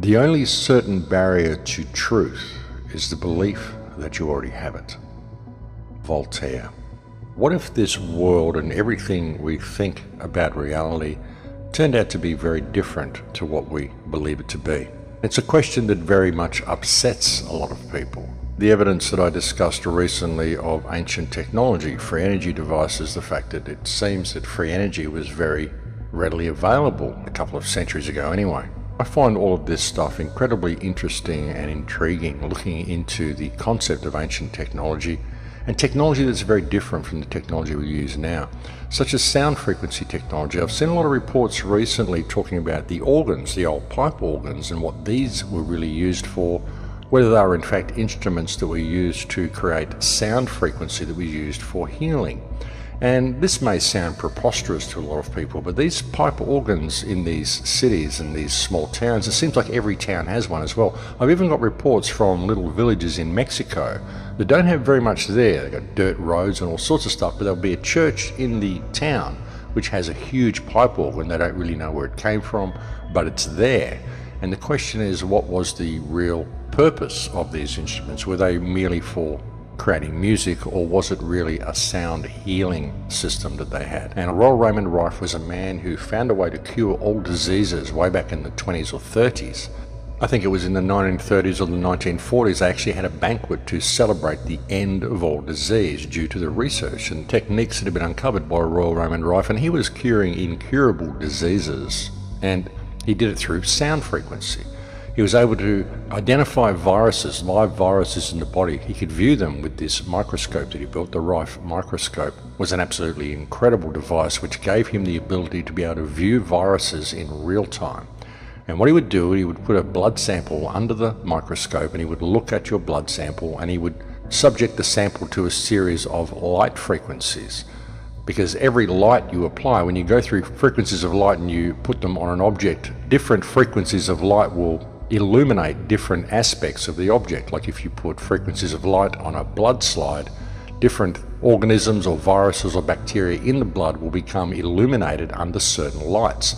The only certain barrier to truth is the belief that you already have it. Voltaire. What if this world and everything we think about reality turned out to be very different to what we believe it to be? It's a question that very much upsets a lot of people. The evidence that I discussed recently of ancient technology, free energy devices, the fact that it seems that free energy was very readily available a couple of centuries ago anyway. I find all of this stuff incredibly interesting and intriguing, looking into the concept of ancient technology and technology that's very different from the technology we use now, such as sound frequency technology. I've seen a lot of reports recently talking about the organs, the old pipe organs, and what these were really used for, whether they were in fact instruments that were used to create sound frequency that we used for healing. And this may sound preposterous to a lot of people, but these pipe organs in these cities and these small towns, it seems like every town has one as well. I've even got reports from little villages in Mexico that don't have very much there. They've got dirt roads and all sorts of stuff, but there'll be a church in the town which has a huge pipe organ. They don't really know where it came from, but it's there. And the question is, what was the real purpose of these instruments? Were they merely for creating music, or was it really a sound healing system that they had? And Royal Raymond Rife was a man who found a way to cure all diseases way back in the 20s or 30s. I think it was in the 1930s or the 1940s they actually had a banquet to celebrate the end of all disease due to the research and techniques that had been uncovered by Royal Raymond Rife, and he was curing incurable diseases, and he did it through sound frequency. He was able to identify viruses, live viruses in the body. He could view them with this microscope that he built. The Rife microscope was an absolutely incredible device which gave him the ability to be able to view viruses in real time. And what he would do, he would put a blood sample under the microscope and he would look at your blood sample and he would subject the sample to a series of light frequencies. Because every light you apply, when you go through frequencies of light and you put them on an object, different frequencies of light will illuminate different aspects of the object. Like if you put frequencies of light on a blood slide, different organisms or viruses or bacteria in the blood will become illuminated under certain lights.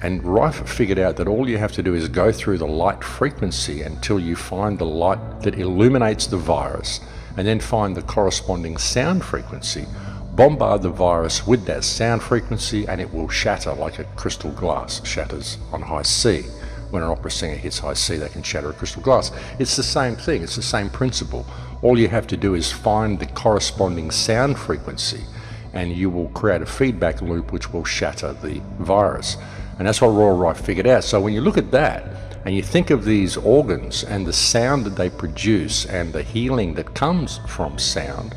And Rife figured out that all you have to do is go through the light frequency until you find the light that illuminates the virus, and then find the corresponding sound frequency, bombard the virus with that sound frequency, and it will shatter like a crystal glass shatters on high C. When an opera singer hits high C, they can shatter a crystal glass. It's the same thing, it's the same principle. All you have to do is find the corresponding sound frequency and you will create a feedback loop which will shatter the virus. And that's what Royal Rife figured out. So when you look at that and you think of these organs and the sound that they produce and the healing that comes from sound,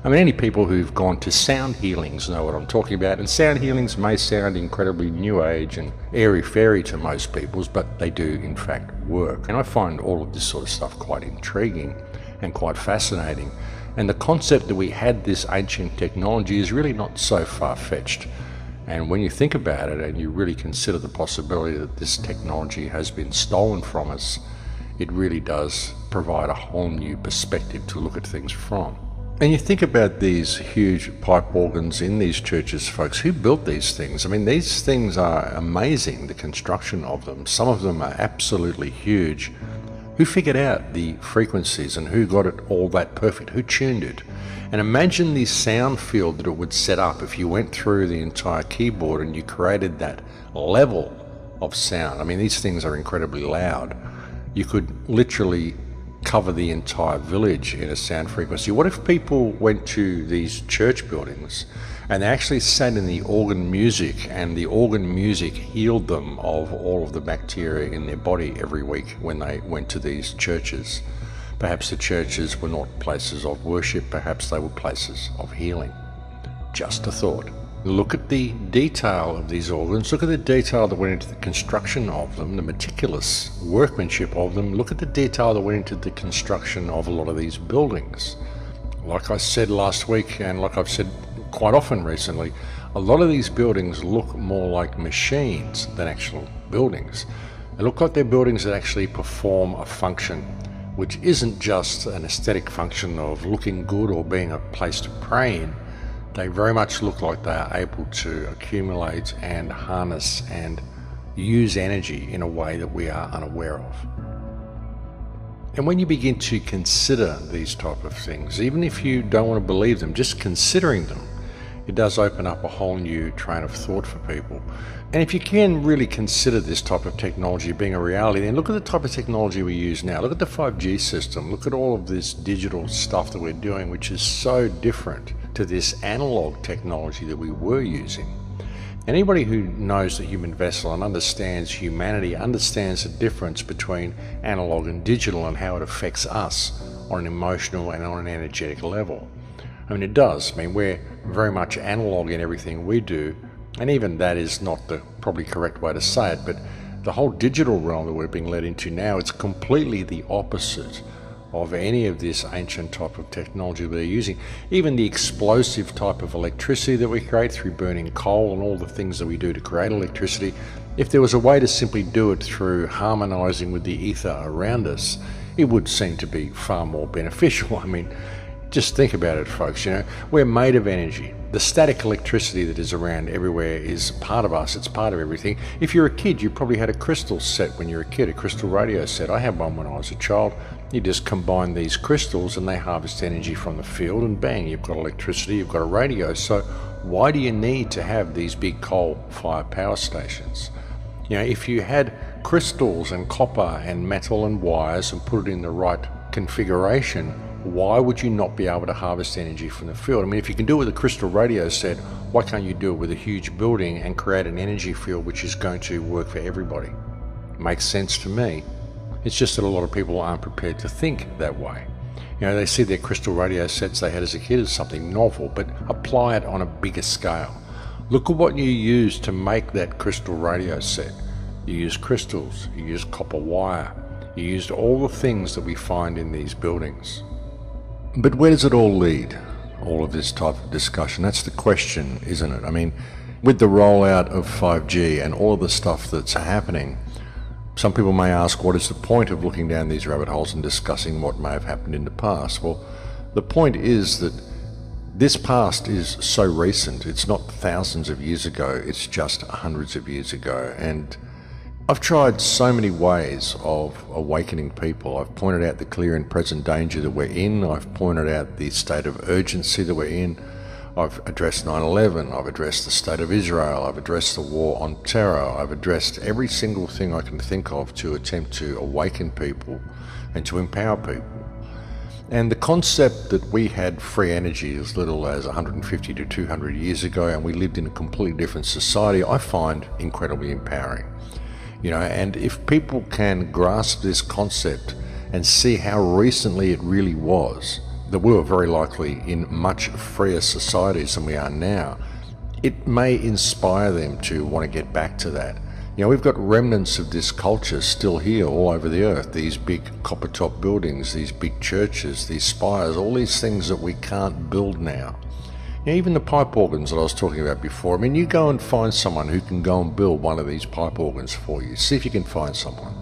I mean, any people who've gone to sound healings know what I'm talking about, and sound healings may sound incredibly new age and airy-fairy to most people, but they do in fact work. And I find all of this sort of stuff quite intriguing and quite fascinating. And the concept that we had this ancient technology is really not so far-fetched. And when you think about it and you really consider the possibility that this technology has been stolen from us, it really does provide a whole new perspective to look at things from. And you think about these huge pipe organs in these churches, folks. Who built these things? I mean, these things are amazing, the construction of them. Some of them are absolutely huge. Who figured out the frequencies and who got it all that perfect? Who tuned it? And imagine the sound field that it would set up if you went through the entire keyboard and you created that level of sound. I mean, these things are incredibly loud. You could literally cover the entire village in a sound frequency. What if people went to these church buildings and they actually sat in the organ music, and the organ music healed them of all of the bacteria in their body every week when they went to these churches? Perhaps the churches were not places of worship, perhaps they were places of healing. Just a thought. Look at the detail of these organs, look at the detail that went into the construction of them, the meticulous workmanship of them. Look at the detail that went into the construction of a lot of these buildings. Like I said last week, and like I've said quite often recently, a lot of these buildings look more like machines than actual buildings. They look like they're buildings that actually perform a function, which isn't just an aesthetic function of looking good or being a place to pray in. They very much look like they are able to accumulate and harness and use energy in a way that we are unaware of. And when you begin to consider these type of things, even if you don't want to believe them, just considering them, it does open up a whole new train of thought for people. And if you can really consider this type of technology being a reality, then look at the type of technology we use now. Look at the 5G system. Look at all of this digital stuff that we're doing, which is so different to this analog technology that we were using. Anybody who knows the human vessel and understands humanity understands the difference between analog and digital and how it affects us on an emotional and on an energetic level. I mean, it does. I mean, we're very much analog in everything we do, and even that is not the probably correct way to say it, but the whole digital realm that we're being led into now, it's completely the opposite of any of this ancient type of technology we're using. Even the explosive type of electricity that we create through burning coal and all the things that we do to create electricity, if there was a way to simply do it through harmonizing with the ether around us, it would seem to be far more beneficial. I mean, just think about it, folks. You know, we're made of energy. The static electricity that is around everywhere is part of us. It's part of everything. If you're a kid, you probably had a crystal set when you were a kid, a crystal radio set. I had one when I was a child. You just combine these crystals and they harvest energy from the field, and bang, you've got electricity, you've got a radio. So why do you need to have these big coal-fired power stations? You know, if you had crystals and copper and metal and wires and put it in the right configuration, why would you not be able to harvest energy from the field? I mean, if you can do it with a crystal radio set, why can't you do it with a huge building and create an energy field which is going to work for everybody? Makes sense to me. It's just that a lot of people aren't prepared to think that way. You know, they see their crystal radio sets they had as a kid as something novel, but apply it on a bigger scale. Look at what you use to make that crystal radio set. You use crystals, you use copper wire, you used all the things that we find in these buildings. But where does it all lead? All of this type of discussion? That's the question, isn't it? I mean, with the rollout of 5G and all of the stuff that's happening, some people may ask, what is the point of looking down these rabbit holes and discussing what may have happened in the past? Well, the point is that this past is so recent. It's not thousands of years ago, it's just hundreds of years ago. And I've tried so many ways of awakening people. I've pointed out the clear and present danger that we're in. I've pointed out the state of urgency that we're in. I've addressed 9/11. I've addressed the state of Israel. I've addressed the war on terror. I've addressed every single thing I can think of to attempt to awaken people and to empower people. And the concept that we had free energy as little as 150 to 200 years ago and we lived in a completely different society, I find incredibly empowering. You know, and if people can grasp this concept and see how recently it really was, that we were very likely in much freer societies than we are now, it may inspire them to want to get back to that. You know, we've got remnants of this culture still here all over the earth, these big copper top buildings, these big churches, these spires, all these things that we can't build now. You know, even the pipe organs that I was talking about before, I mean, you go and find someone who can go and build one of these pipe organs for you. See if you can find someone.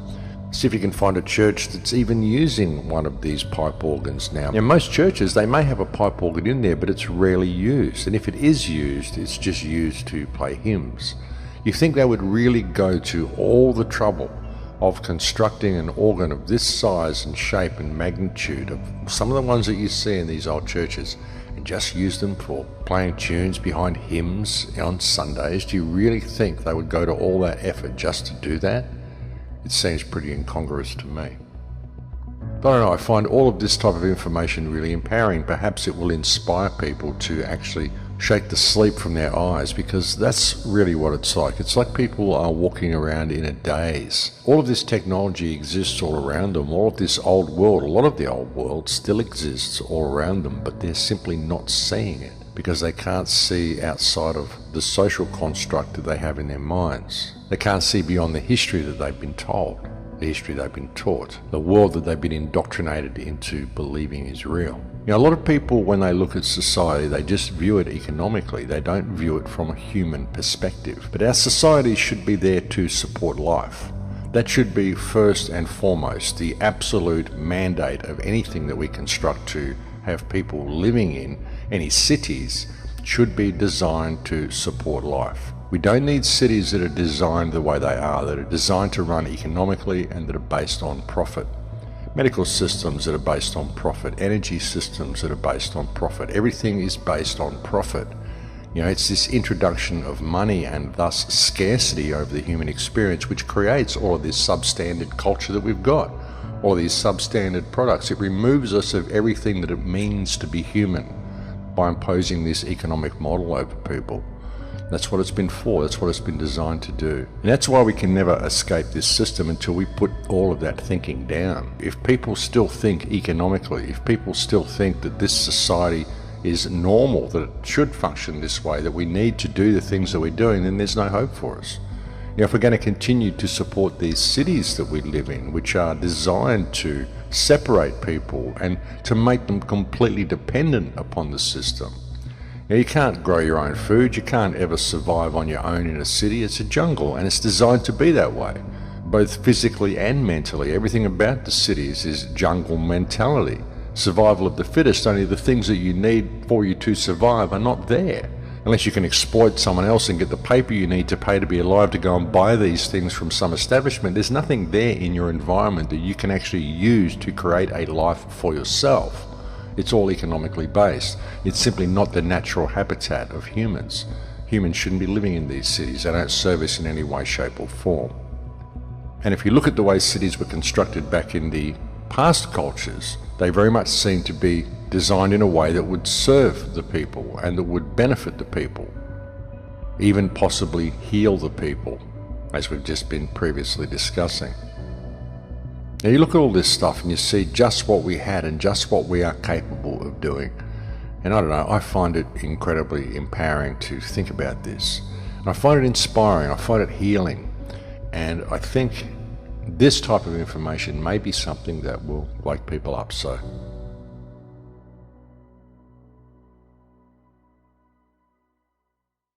See if you can find a church that's even using one of these pipe organs now. In most churches, they may have a pipe organ in there, but it's rarely used. And if it is used, it's just used to play hymns. You think they would really go to all the trouble of constructing an organ of this size and shape and magnitude of some of the ones that you see in these old churches and just use them for playing tunes behind hymns on Sundays? Do you really think they would go to all that effort just to do that? It seems pretty incongruous to me. But I don't know, I find all of this type of information really empowering. Perhaps it will inspire people to actually shake the sleep from their eyes, because that's really what it's like. It's like people are walking around in a daze. All of this technology exists all around them. All of this old world, a lot of the old world still exists all around them, but they're simply not seeing it because they can't see outside of the social construct that they have in their minds. They can't see beyond the history that they've been told, the history they've been taught, the world that they've been indoctrinated into believing is real. You know, a lot of people, when they look at society, they just view it economically. They don't view it from a human perspective. But our society should be there to support life. That should be first and foremost the absolute mandate of anything that we construct to have people living in. Any cities should be designed to support life. We don't need cities that are designed the way they are, that are designed to run economically and that are based on profit. Medical systems that are based on profit, energy systems that are based on profit. Everything is based on profit. You know, it's this introduction of money and thus scarcity over the human experience which creates all of this substandard culture that we've got, all these substandard products. It removes us of everything that it means to be human by imposing this economic model over people. That's what it's been for. That's what it's been designed to do. And that's why we can never escape this system until we put all of that thinking down. If people still think economically, if people still think that this society is normal, that it should function this way, that we need to do the things that we're doing, then there's no hope for us. You know, if we're going to continue to support these cities that we live in, which are designed to separate people and to make them completely dependent upon the system. Now, you can't grow your own food, you can't ever survive on your own in a city. It's a jungle, and it's designed to be that way, both physically and mentally. Everything about the cities is jungle mentality. Survival of the fittest, only the things that you need for you to survive are not there. Unless you can exploit someone else and get the paper you need to pay to be alive to go and buy these things from some establishment, there's nothing there in your environment that you can actually use to create a life for yourself. It's all economically based. It's simply not the natural habitat of humans. Humans shouldn't be living in these cities. They don't serve us in any way, shape or form. And if you look at the way cities were constructed back in the past cultures, they very much seem to be designed in a way that would serve the people and that would benefit the people, even possibly heal the people, as we've just been previously discussing. Now you look at all this stuff and you see just what we had and just what we are capable of doing. And I don't know, I find it incredibly empowering to think about this. And I find it inspiring, I find it healing. And I think this type of information may be something that will wake people up. So